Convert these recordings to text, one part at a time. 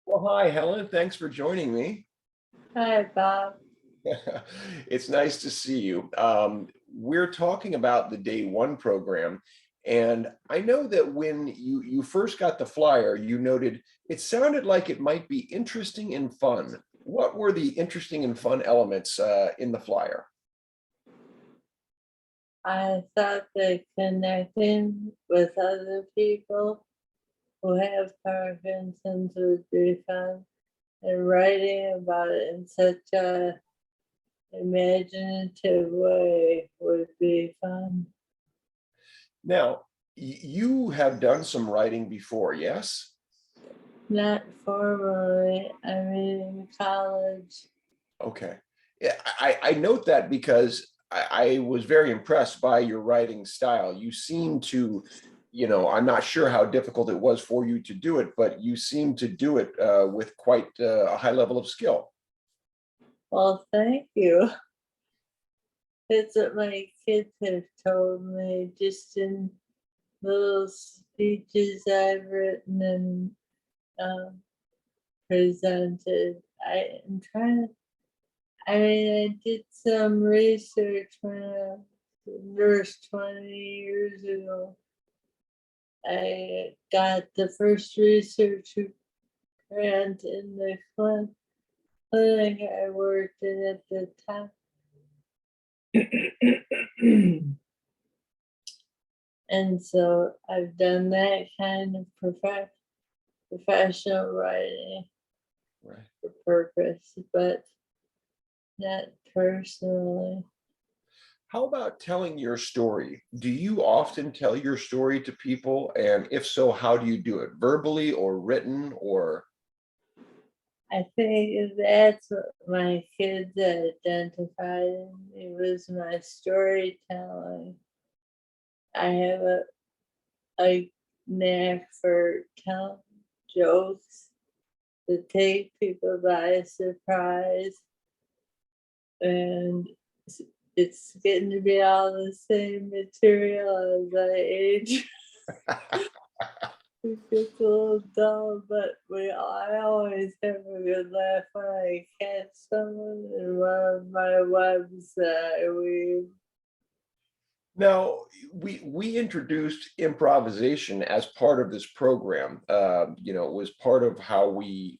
Well, hi, Helen. Thanks for joining me. Hi, Bob. It's nice to see you. We're talking about the Day One program, and I know that when you first got the flyer, you noted it sounded like it might be interesting and fun. What were the interesting and fun elements in the flyer? I thought that connecting with other people who have Parkinson's would be fun, and writing about it in such a imaginative way would be fun. Now, you have done some writing before, yes? Not formally, I mean in college. Okay. Yeah, I note that because I was very impressed by your writing style. You seem to, I'm not sure how difficult it was for you to do it, but you seem to do it with quite a high level of skill. Well, thank you. It's what my kids have told me just in little speeches I've written and um, presented. I am trying. I mean, I did some research when I was a nurse 20 years ago. I got the first research grant in the clinic I worked in at the time. And so I've done that kind of professional writing Right. for purpose, but not personally. How about telling your story? Do you often tell your story to people? And if so, how do you do it? Verbally or written or? I think that's what my kids identified in me was my storytelling. I have a knack for telling jokes that take people by surprise, and it's getting to be all the same material as I age. It gets a little dull, but I always have a good laugh when I catch someone in one of my webs that I weave. Now, we introduced improvisation as part of this program. It was part of how we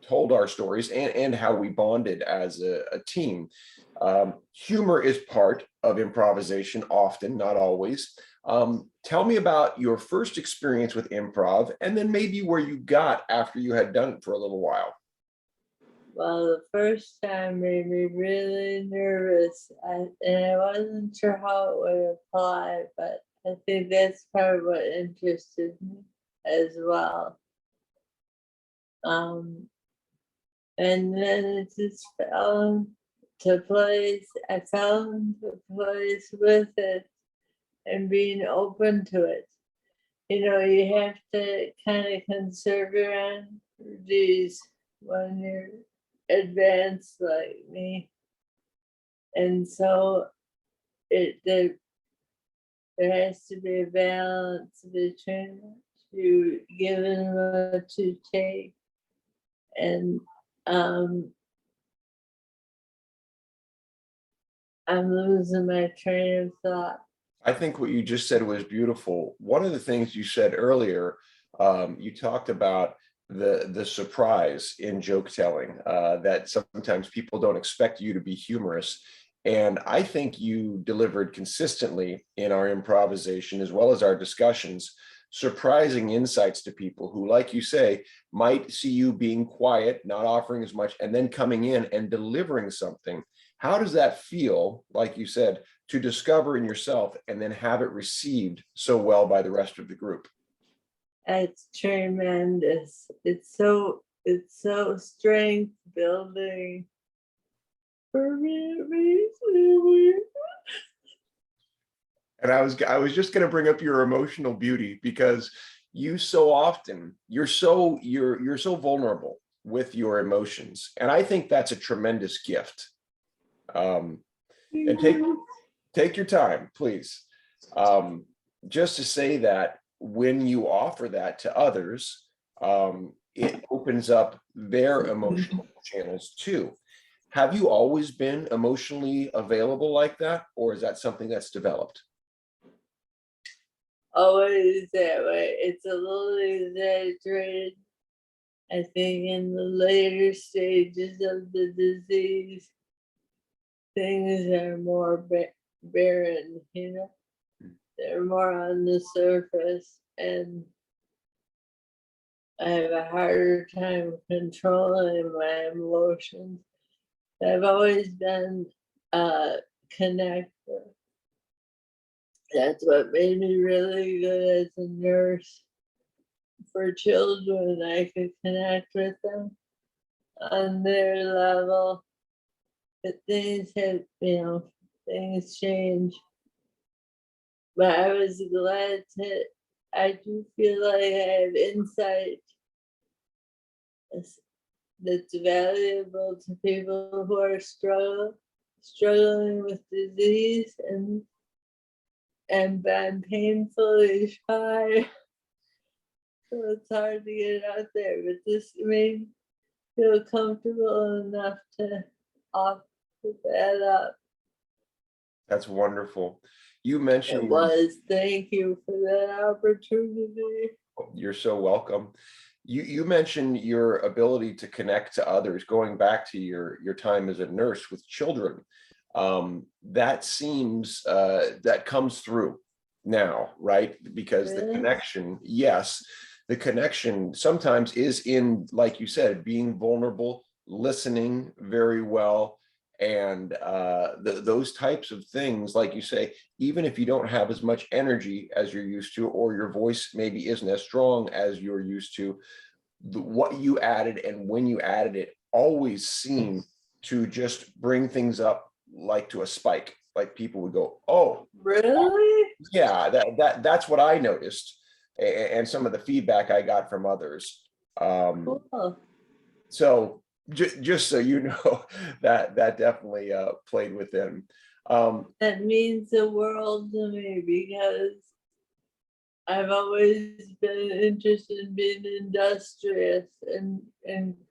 told our stories and how we bonded as a team. Humor is part of improvisation, often, not always. Tell me about your first experience with improv, and then maybe where you got after you had done it for a little while. Well, the first time made me really nervous, and I wasn't sure how it would apply, but I think that's part of what interested me as well. Um, and then it just fell into place. I fell into place with it and being open to it. You have to kind of conserve your energies when you're advanced like me. And so there has to be a balance between what you give and what you take. And I'm losing my train of thought. I think what you just said was beautiful. One of the things you said earlier, you talked about the surprise in joke telling, that sometimes people don't expect you to be humorous. And I think you delivered consistently in our improvisation as well as our discussions, surprising insights to people who, like you say, might see you being quiet, not offering as much, and then coming in and delivering something. How does that feel, like you said, to discover in yourself and then have it received so well by the rest of the group? It's tremendous. It's so strength building for me. And I was just going to bring up your emotional beauty because you so often you're so vulnerable with your emotions, and I think that's a tremendous gift. And take your time, please. Um, just to say that when you offer that to others, it opens up their emotional channels too. Have you always been emotionally available like that, or is that something that's developed? Always that way. It's a little exaggerated. I think in the later stages of the disease, things are more barren, you know? They're more on the surface, and I have a harder time controlling my emotions. I've always been a connector. That's what made me really good as a nurse for children. I could connect with them on their level. But things have, things change. But I was glad I do feel like I have insight that's valuable to people who are struggling with disease, and I'm painfully shy. So it's hard to get it out there, but this made me feel comfortable enough to offer that up. That's wonderful. You It mentioned was. Thank you for that opportunity. you're so welcome. You mentioned your ability to connect to others, going back to your time as a nurse with children. That seems that comes through now, right? Because the Really? connection, yes, the connection sometimes is in, like you said, being vulnerable, listening very well, and those types of things, like you say, even if you don't have as much energy as you're used to, or your voice maybe isn't as strong as you're used to, what you added and when you added it always seemed to just bring things up like to a spike. Like people would go, "Oh, Really? yeah, that's what I noticed," and some of the feedback I got from others. Cool. So just so you know, that definitely played within. That means the world to me, because I've always been interested in being industrious and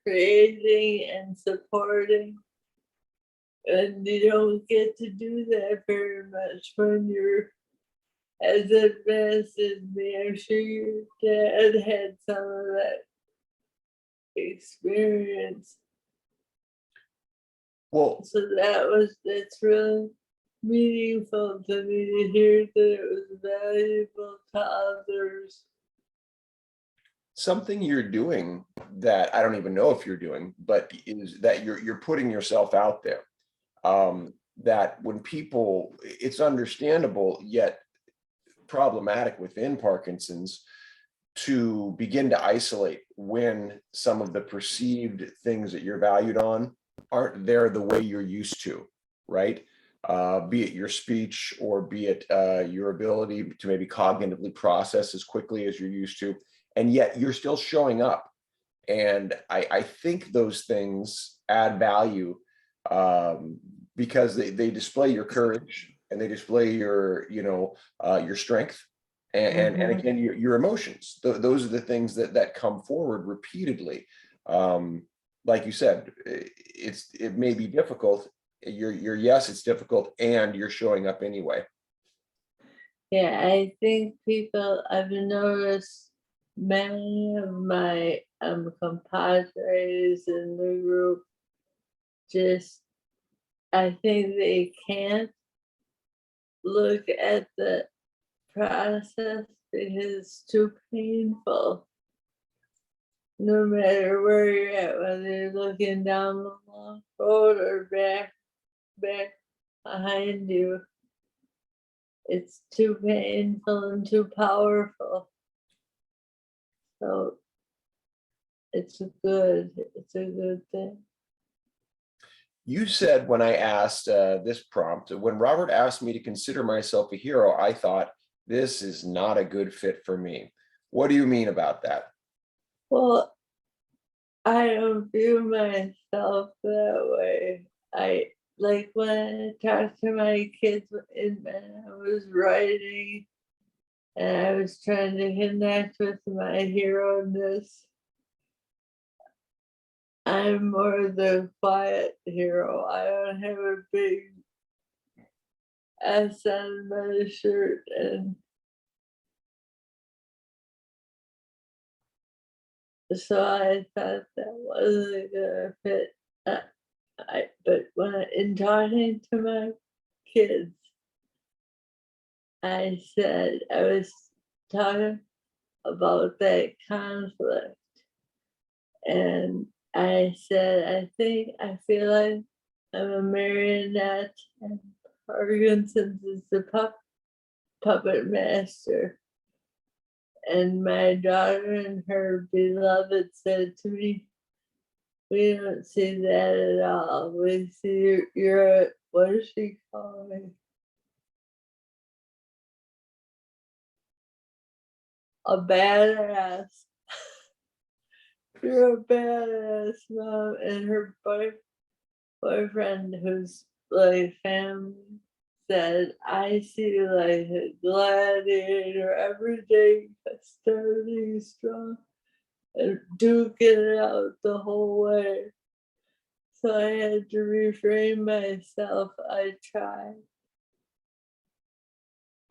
creating and supporting. And you don't get to do that very much when you're as advanced as me. I'm sure your dad had some of that experience. Well, So that's really meaningful to me to hear that it was valuable to others. something you're doing that I don't even know if you're doing, but is that you're putting yourself out there. That when people, it's understandable yet problematic within Parkinson's to begin to isolate when some of the perceived things that you're valued on aren't there the way you're used to, right? Be it your speech, or be it your ability to maybe cognitively process as quickly as you're used to, and yet you're still showing up. And I think those things add value, because they display your courage, and they display your strength, and Mhm. again your emotions. Those are the things that come forward repeatedly. Like you said, it may be difficult. Your yes, it's difficult, and you're showing up anyway. Yeah, I think I've noticed many of my compadres in the group just, I think they can't look at the process because it's too painful. No matter where you're at, whether you're looking down the long road or back behind you, it's too painful and too powerful. So it's a good thing. You said, when I asked this prompt, when Robert asked me to consider myself a hero, I thought, this is not a good fit for me. What do you mean about that? Well, I don't view myself that way. I like when I talk to my kids when I was writing and I was trying to connect with my hero-ness. I'm more the quiet hero. I don't have a big S on my shirt, and so I thought that wasn't gonna fit. Uh, but in talking to my kids, I said I was talking about that conflict, and I said I feel like I'm a marionette, and Parkinson's is the puppet master. And my daughter and her beloved said to me, "We don't see that at all. We see what does she call me? A badass. You're a badass, mom." And her boyfriend, who's like family, said, "I see you like a gladiator every day, starting strong and duking it out the whole way." So I had to reframe myself. I tried.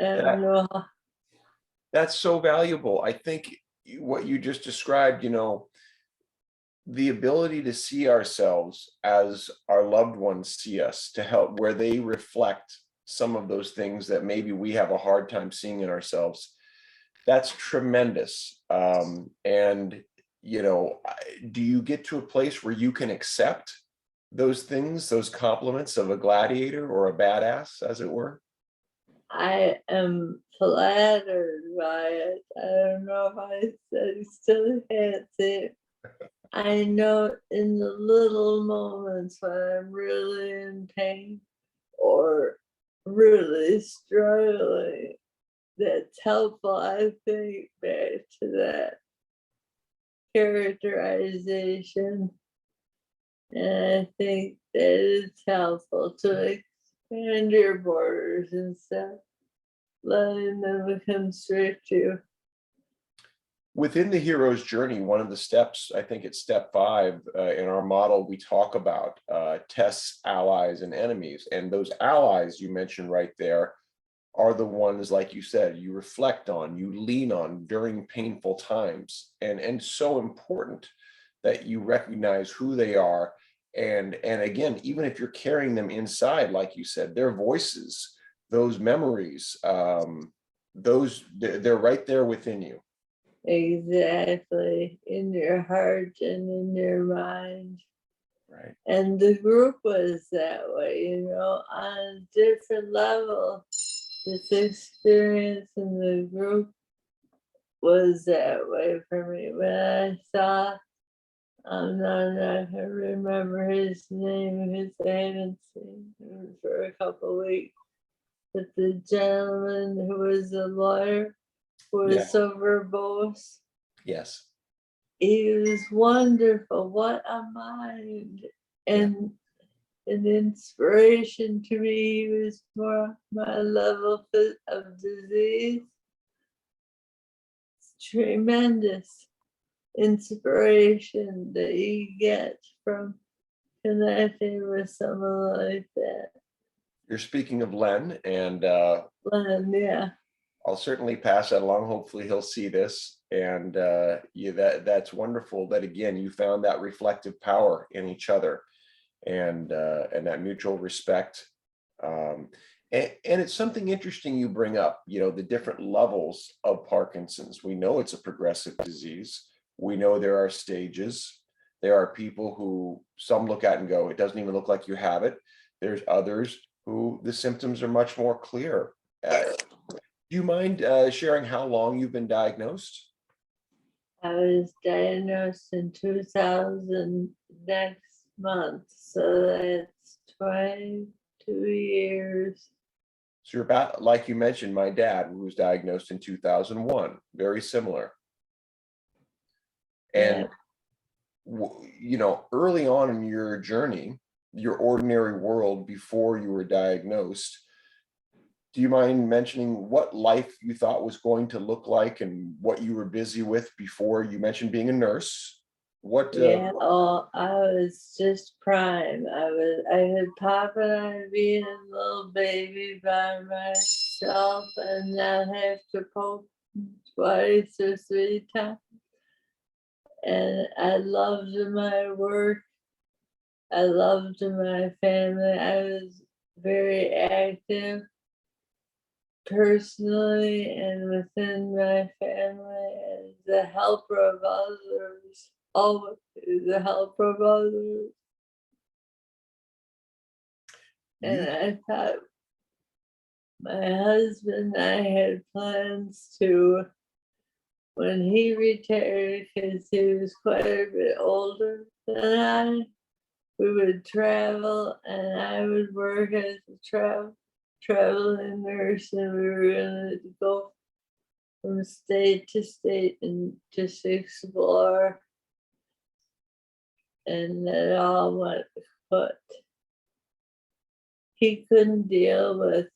I don't That know how. that's so valuable. I think what you just described, the ability to see ourselves as our loved ones see us, to help where they reflect some of those things that maybe we have a hard time seeing in ourselves. That's tremendous. And do you get to a place where you can accept those things, those compliments of a gladiator or a badass, as it were? I am flattered by it. I don't know if I still can't say it. I know in the little moments when I'm really in pain or really struggling, that's helpful. I think back to that characterization, and I think that it's helpful to expand your borders instead of letting them constrict you. Within the hero's journey, one of the steps, I think it's step 5 in our model, we talk about tests, allies, and enemies. And those allies you mentioned right there are the ones, like you said, you reflect on, you lean on during painful times. And so important that you recognize who they are. And again, even if you're carrying them inside, like you said, their voices, those memories, they're right there within you. Exactly, in your heart and in your mind. Right. And the group was that way, on a different level. This experience in the group was that way for me. When I saw, I'm not gonna remember his name because I haven't seen him for a couple weeks. But the gentleman who was a lawyer, who was Yes. so verbose, Yes. he was wonderful. What a mind. Yeah. And an inspiration to me. He was more my level of disease. It's tremendous inspiration that you get from connecting with someone like that. You're speaking of Len, and Len, yeah. I'll certainly pass that along. Hopefully he'll see this. And that's wonderful that, again, you found that reflective power in each other, and that mutual respect. And it's something interesting you bring up, the different levels of Parkinson's. We know it's a progressive disease. We know there are stages. There are people who some look at and go, it doesn't even look like you have it. There's others who the symptoms are much more clear. Do you mind sharing how long you've been diagnosed? I was diagnosed in 2000 next month, so that's 22 years. So you're about, like you mentioned, my dad, who was diagnosed in 2001, very similar. Yeah. And, early on in your journey, your ordinary world before you were diagnosed, do you mind mentioning what life you thought was going to look like and what you were busy with before? You mentioned being a nurse. What, Yeah, oh, I was just prime. I had Papa and I being a little baby by myself and not have to poke twice or three times. And I loved my work. I loved my family. I was very active personally and within my family as the helper of others, always the helper of others. you, And I thought my husband and I had plans to, when he retired, because he was quite a bit older than I, we would travel and I would work as a traveling nurse, and we were going to go from state to state and just explore. And it all went afoot. He couldn't deal with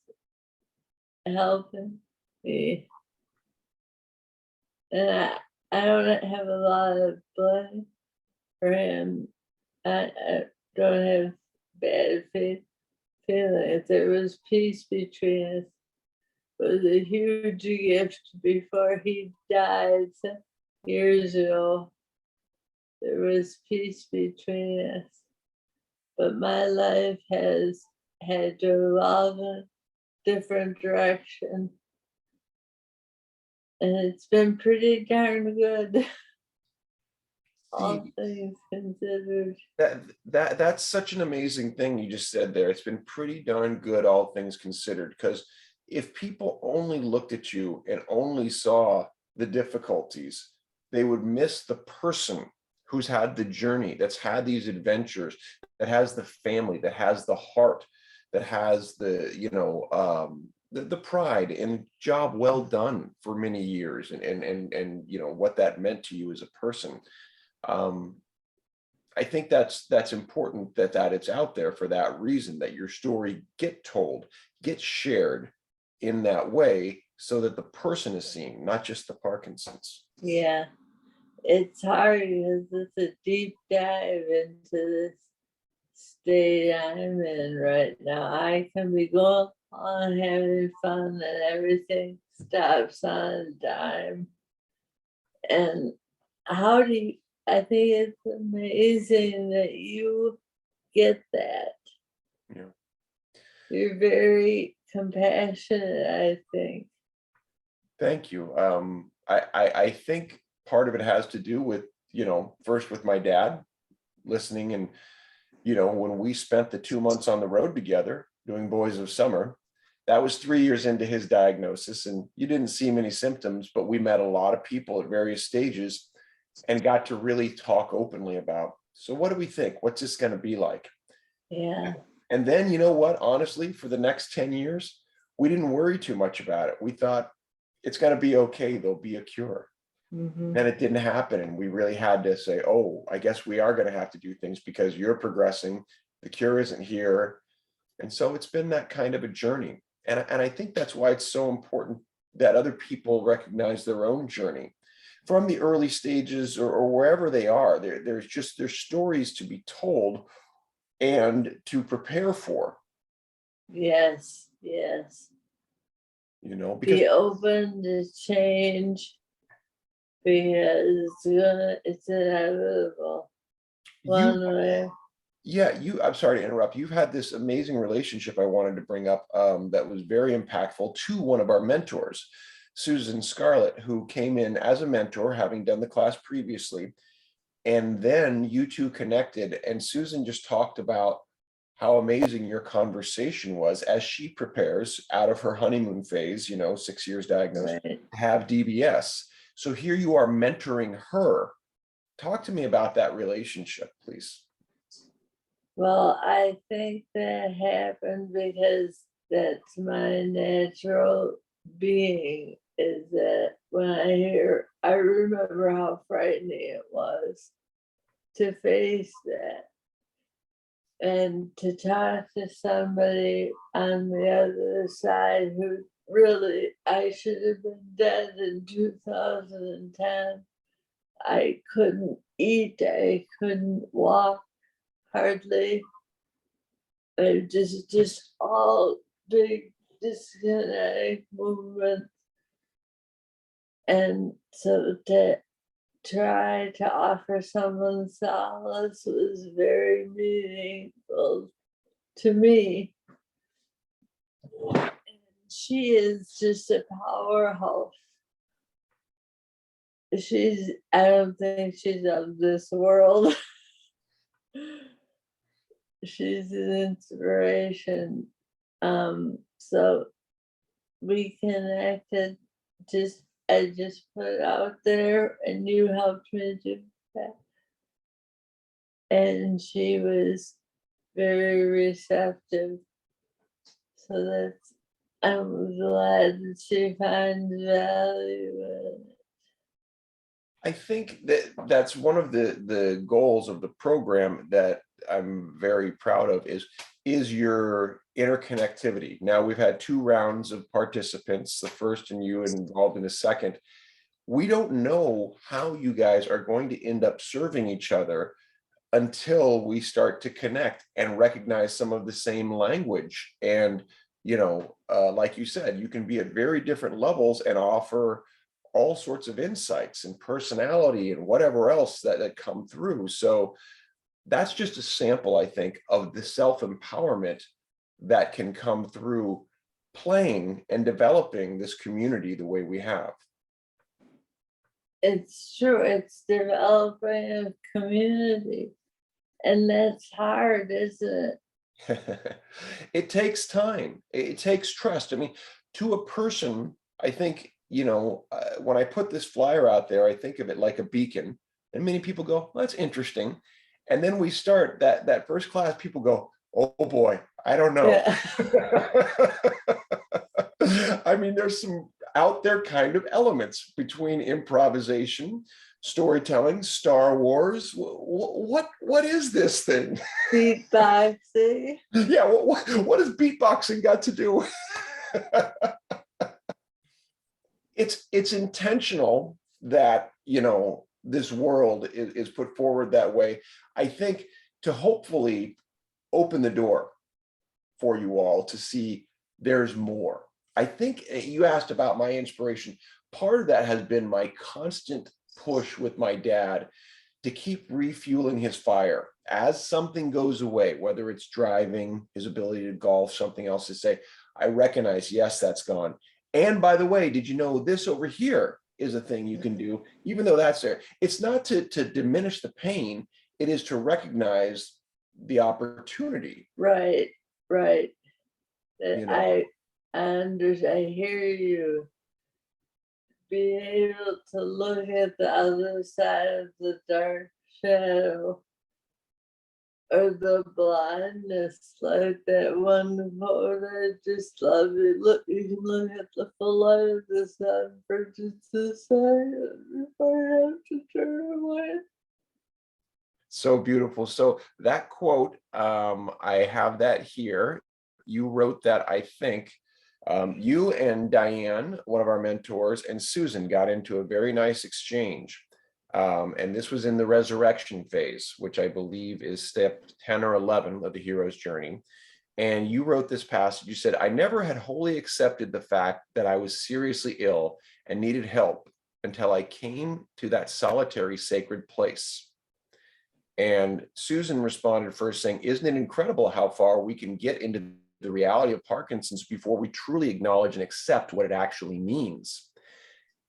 helping me. And I don't have a lot of blame for him. I don't have bad feelings. There was peace between us. It was a huge gift before he died years ago. There was peace between us. But my life has had to evolve in a different direction. And it's been pretty darn good, all see, things considered. that's such an amazing thing you just said there. It's been pretty darn good, all things considered, because if people only looked at you and only saw the difficulties, they would miss the person who's had the journey, that's had these adventures, that has the family, that has the heart, that has the, the pride and job well done for many years, and what that meant to you as a person. um, I think that's important, that it's out there for that reason, that your story get told, get shared in that way, so that the person is seen, not just the Parkinson's. Yeah, it's hard because it's a deep dive into this state I'm in right now. I can be going on having fun and everything stops on a dime. And how do you, I think it's amazing that you get that. Yeah. You're very compassionate, I think. Thank you. I think part of it has to do with, first with my dad listening, and when we spent the 2 months on the road together doing Boys of Summer, that was 3 years into his diagnosis, and you didn't see many symptoms, but we met a lot of people at various stages and got to really talk openly about, so what do we think? What's this going to be like? Yeah. And then, you know what, honestly, for the next 10 years, we didn't worry too much about it. We thought it's going to be okay. There'll be a cure. Mm-hmm. And it didn't happen. And we really had to say, oh, I guess we are going to have to do things because you're progressing. The cure isn't here. And so it's been that kind of a journey. And I think that's why it's so important that other people recognize their own journey from the early stages, or wherever they are. There's stories to be told and to prepare for, Yes, yes. because Be open to change because it's inevitable. you, One way. yeah, I'm sorry to interrupt. You've had this amazing relationship I wanted to bring up, that was very impactful to one of our mentors, Susan Scarlett, who came in as a mentor, having done the class previously. And then you two connected, and Susan just talked about how amazing your conversation was as she prepares out of her honeymoon phase, 6 years diagnosed, Right. to have DBS. So here you are mentoring her. Talk to me about that relationship, please. Well, I think that happened because that's my natural being, is that when I remember how frightening it was to face that and to talk to somebody on the other side who really, I should have been dead in 2010. I couldn't eat, I couldn't walk hardly. It just all big disconnect movements. And so to try to offer someone solace was very meaningful to me. And she is just a powerhouse. I don't think she's of this world. She's an inspiration. So we connected, I just put it out there and you helped me do that. And she was very receptive. So I'm glad that she finds value in it. I think that that's one of the goals of the program that I'm very proud of is your interconnectivity. Now we've had 2 rounds of participants, the first and you involved in the second. We don't know how you guys are going to end up serving each other until we start to connect and recognize some of the same language. And, like you said, you can be at very different levels and offer all sorts of insights and personality and whatever else that come through. So that's just a sample, I think, of the self-empowerment that can come through playing and developing this community the way we have. It's true, it's developing a community. And that's hard, isn't it? It takes time. It takes trust. I mean, to a person, I think, when I put this flyer out there, I think of it like a beacon. And many people go, well, that's interesting. And then we start that first class, people go, oh boy, I don't know. Yeah. I mean, there's some out there kind of elements between improvisation, storytelling, Star Wars. What is this thing? Beatboxing. Yeah, what has beatboxing got to do? It's intentional that this world is put forward that way. I think to hopefully open the door for you all to see there's more. I think you asked about my inspiration. Part of that has been my constant push with my dad to keep refueling his fire as something goes away, whether it's driving, his ability to golf, something else, to say, I recognize, yes, that's gone. And by the way, did you know this over here is a thing you can do, even though that's there? It's not to diminish the pain, it is to recognize the opportunity. Right. I hear you. Be able to look at the other side of the dark shadow or the blindness, like that one photo. I just love it. Look, you can look at the full light of the sun for just a second before you have to turn away. So beautiful. So that quote, I have that here. You wrote that, I think. You and Diane, one of our mentors, and Susan got into a very nice exchange. And this was in the resurrection phase, which I believe is step 10 or 11 of the hero's journey. And you wrote this passage. You said, I never had wholly accepted the fact that I was seriously ill and needed help until I came to that solitary sacred place. And Susan responded first saying, isn't it incredible how far we can get into the reality of Parkinson's before we truly acknowledge and accept what it actually means?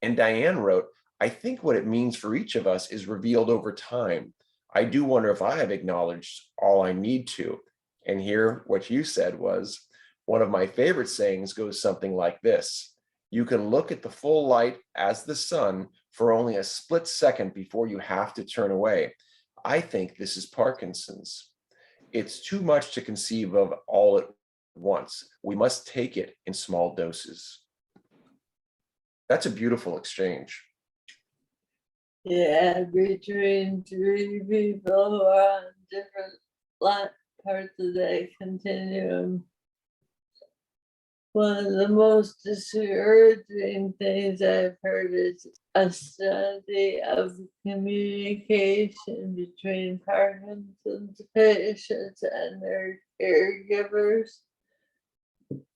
And Diane wrote, I think what it means for each of us is revealed over time. I do wonder if I have acknowledged all I need to. And here, what you said was, one of my favorite sayings goes something like this: you can look at the full light as the sun for only a split second before you have to turn away. I think this is Parkinson's. It's too much to conceive of all at once. We must take it in small doses. That's a beautiful exchange. Yeah, between 3 people who are on different parts of that continuum. One of the most discouraging things I've heard is a study of communication between Parkinson's patients and their caregivers.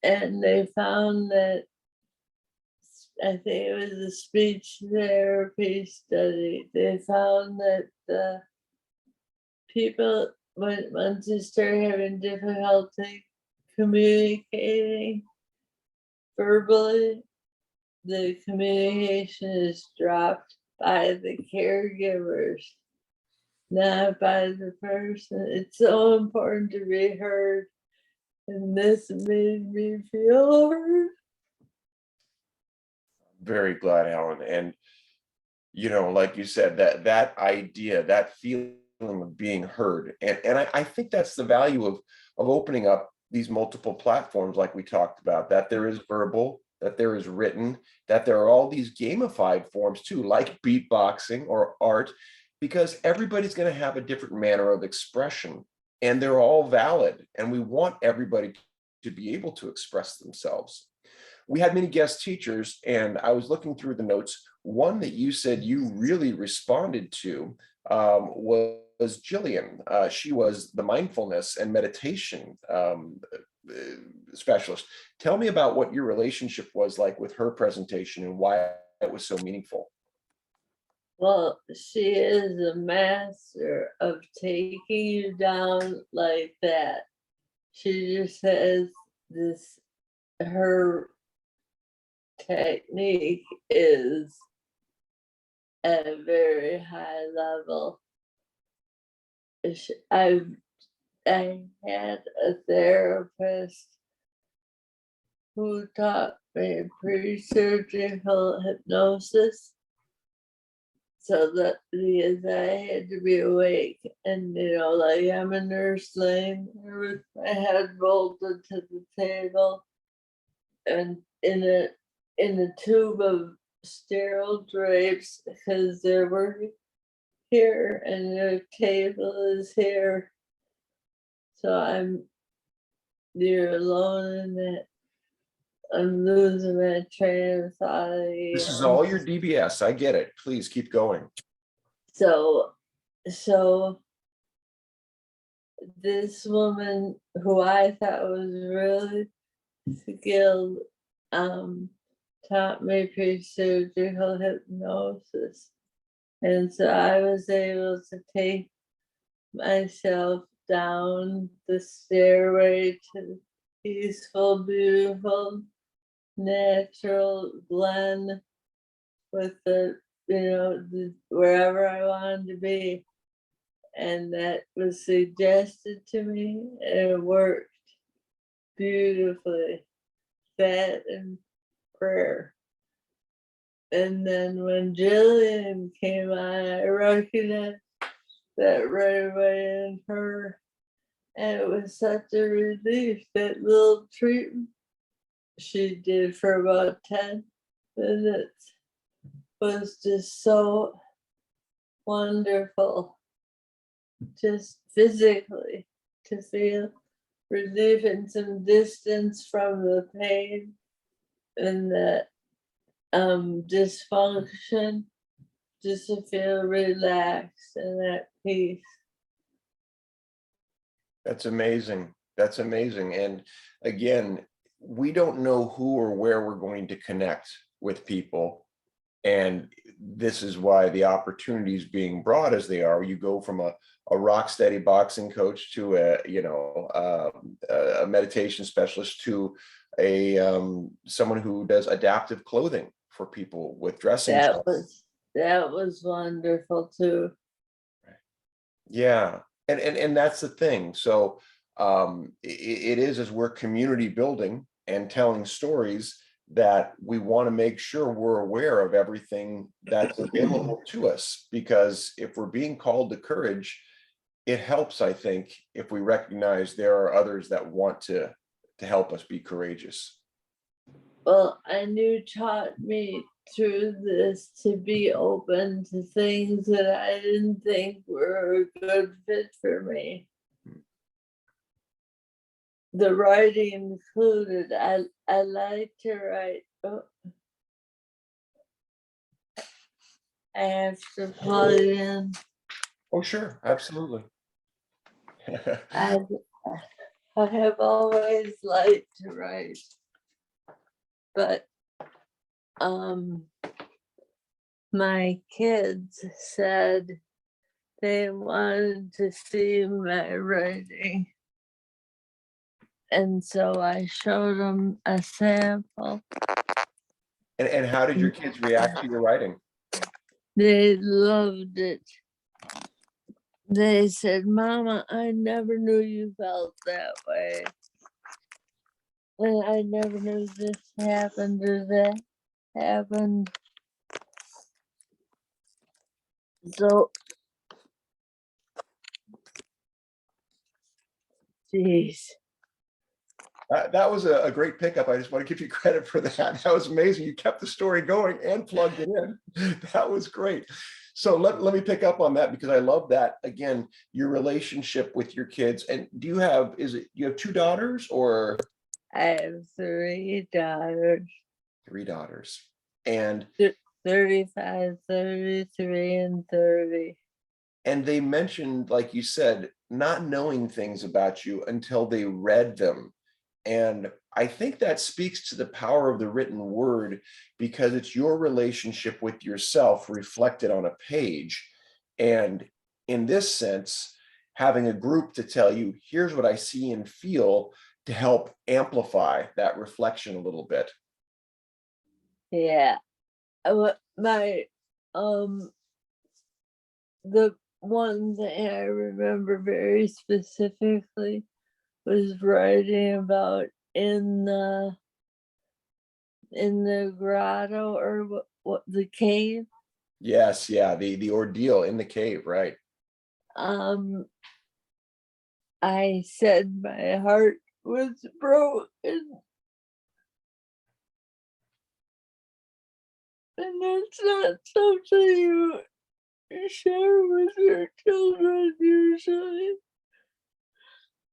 And they found that, I think it was a speech therapy study, they found that the people, once they start having difficulty communicating verbally, the communication is dropped by the caregivers, not by the person. It's so important to be heard, and this made me feel heard. Very glad, Helen. And like you said, that idea, that feeling of being heard, and I think that's the value of opening up these multiple platforms, like we talked about, that there is verbal, that there is written, that there are all these gamified forms too, like beatboxing or art, because everybody's going to have a different manner of expression, and they're all valid, and we want everybody to be able to express themselves. We had many guest teachers, and I was looking through the notes. One that you said you really responded to was Jillian. She was the mindfulness and meditation specialist. Tell me about what your relationship was like with her presentation and why it was so meaningful. Well, she is a master of taking you down like that. She just has this, her technique is at a very high level. I had a therapist who taught me pre-surgical hypnosis, so that because I had to be awake, and like I'm a nursling with my head bolted to the table, and in a tube of sterile drapes, because they're working here and the table is here. So you're alone in that. I'm losing my train of thought This is again. all your DBS. I get it. Please keep going. So this woman, who I thought was really skilled, taught me pre-surgical hypnosis. And so I was able to take myself down the stairway to peaceful, beautiful, natural glen with wherever I wanted to be. And that was suggested to me, and it worked beautifully. That and prayer. And then when Jillian came on, I recognized that right away in her. And it was such a relief. That little treatment she did for about 10 minutes was just so wonderful, just physically, to feel relief and some distance from the pain and the dysfunction, just to feel relaxed and at peace. That's amazing. That's amazing. And again, we don't know who or where we're going to connect with people. And this is why the opportunities being brought as they are. You go from a rock steady boxing coach to a meditation specialist to someone who does adaptive clothing for people with dressing. That was wonderful too. Yeah, and that's the thing. So it is, as we're community building and telling stories, that we want to make sure we're aware of everything that's available to us, because if we're being called to courage, it helps, I think, if we recognize there are others that want to help us be courageous. Well, and you taught me through this to be open to things that I didn't think were a good fit for me. The writing included. I like to write. I have to plug in. Oh, sure, absolutely. I, I have always liked to write, but my kids said they wanted to see my writing. And so I showed them a sample. And how did your kids react to your writing? They loved it. They said, Mama, I never knew you felt that way. And I never knew this happened or that happened. So, geez. That was a great pickup. I just want to give you credit for that. That was amazing. You kept the story going and plugged it in. That was great. So let me pick up on that, because I love that. Again, your relationship with your kids. And do you have, you have 2 daughters or? I have 3 daughters. 3 daughters. And 35, 33, and 30. And they mentioned, like you said, not knowing things about you until they read them. And I think that speaks to the power of the written word, because it's your relationship with yourself reflected on a page. And in this sense, having a group to tell you, here's what I see and feel, to help amplify that reflection a little bit. Yeah. My the one thing I remember very specifically was writing about in the grotto, or what the cave. Yes, yeah, the ordeal in the cave, right? I said my heart was broken. And that's not something you share with your children usually.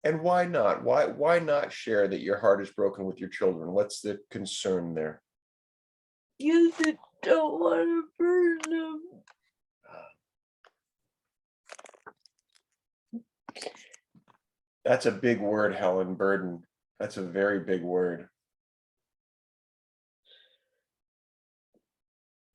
And why not? Why not share that your heart is broken with your children? What's the concern there? You just don't want to burden them. That's a big word, Helen. Burden. That's a very big word.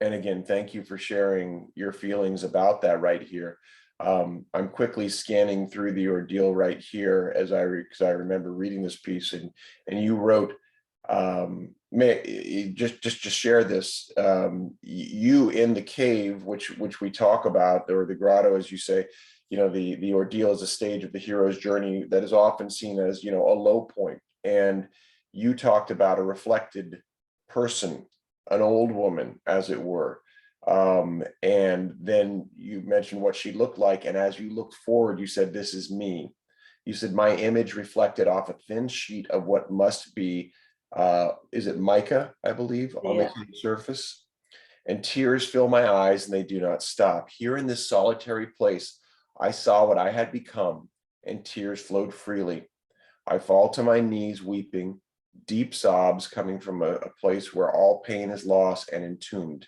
And again, thank you for sharing your feelings about that right here. I'm quickly scanning through the ordeal right here as because I remember reading this piece, and you wrote, just share this. You in the cave, which we talk about, or the grotto, as you say, the ordeal is a stage of the hero's journey that is often seen as, a low point. And you talked about a reflected person, an old woman, as it were. And then you mentioned what she looked like. And as you looked forward, you said, this is me. You said, my image reflected off a thin sheet of what must be, is it mica, I believe, on the cave surface? And tears fill my eyes and they do not stop. Here in this solitary place, I saw what I had become, and tears flowed freely. I fall to my knees weeping, deep sobs coming from a place where all pain is lost and entombed.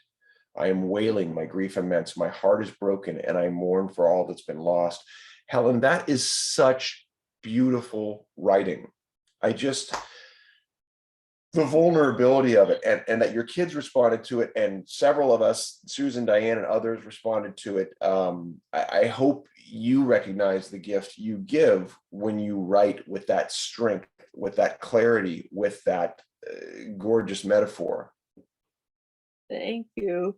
I am wailing my grief immense. My heart is broken and I mourn for all that's been lost. Helen, that is such beautiful writing. The vulnerability of it, and that your kids responded to it, and several of us, Susan, Diane, and others responded to it. I hope you recognize the gift you give when you write with that strength, with that clarity, with that gorgeous metaphor. Thank you.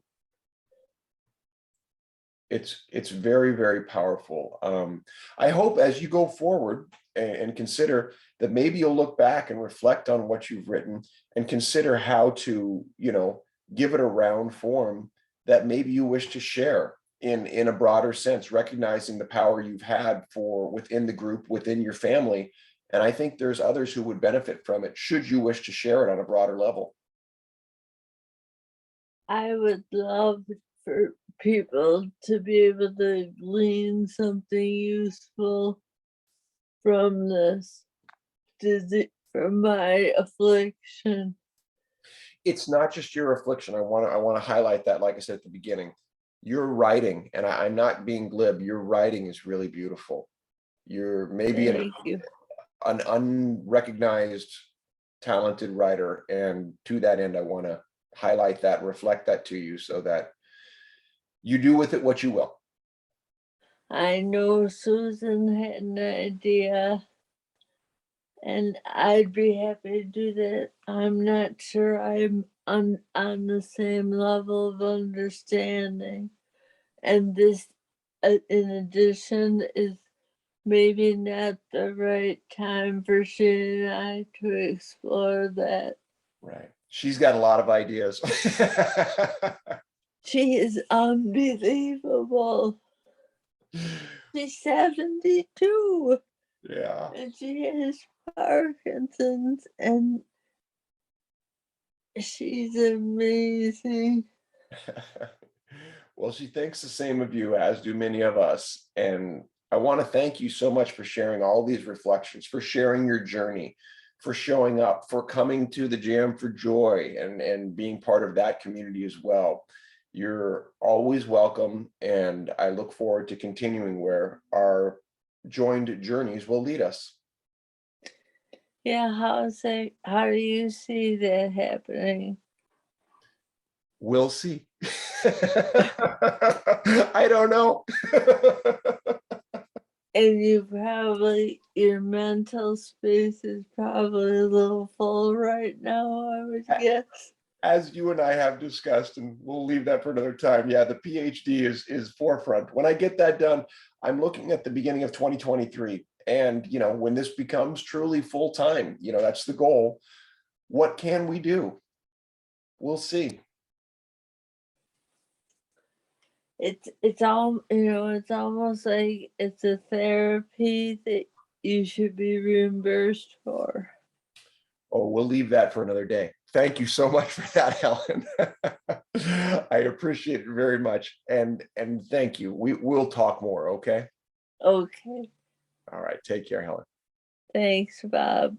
It's very, very powerful. I hope as you go forward and consider that, maybe you'll look back and reflect on what you've written and consider how to, give it a round form that maybe you wish to share in a broader sense, recognizing the power you've had within the group, within your family. And I think there's others who would benefit from it, should you wish to share it on a broader level. I would love for people to be able to glean something useful from this disease, from my affliction. It's not just your affliction. I want to highlight that, like I said at the beginning. your writing, and I'm not being glib, your writing is really beautiful. You're maybe Thank you. an unrecognized talented writer, and to that end I want to highlight that, reflect that to you, so that you do with it what you will. I know Susan had an idea, and I'd be happy to do that. I'm not sure I'm on the same level of understanding. And this, in addition, is maybe not the right time for she and I to explore that. Right. She's got a lot of ideas. She is unbelievable. She's 72 Yeah. and she has Parkinson's, and she's amazing. Well, she thinks the same of you, as do many of us. And I want to thank you so much for sharing all these reflections, for sharing your journey, for showing up, for coming to the Jam for Joy, and being part of that community as well. You're always welcome, and I look forward to continuing where our joined journeys will lead us. Yeah, how do you see that happening? We'll see. I don't know. And your mental space is probably a little full right now, I would guess. As you and I have discussed, and we'll leave that for another time. Yeah, the PhD is forefront. When I get that done, I'm looking at the beginning of 2023. And, when this becomes truly full time, that's the goal. What can we do? We'll see. It's almost like it's a therapy that you should be reimbursed for. Oh, we'll leave that for another day. Thank you so much for that, Helen. I appreciate it very much. And thank you. We'll talk more, okay? Okay. All right. Take care, Helen. Thanks, Bob.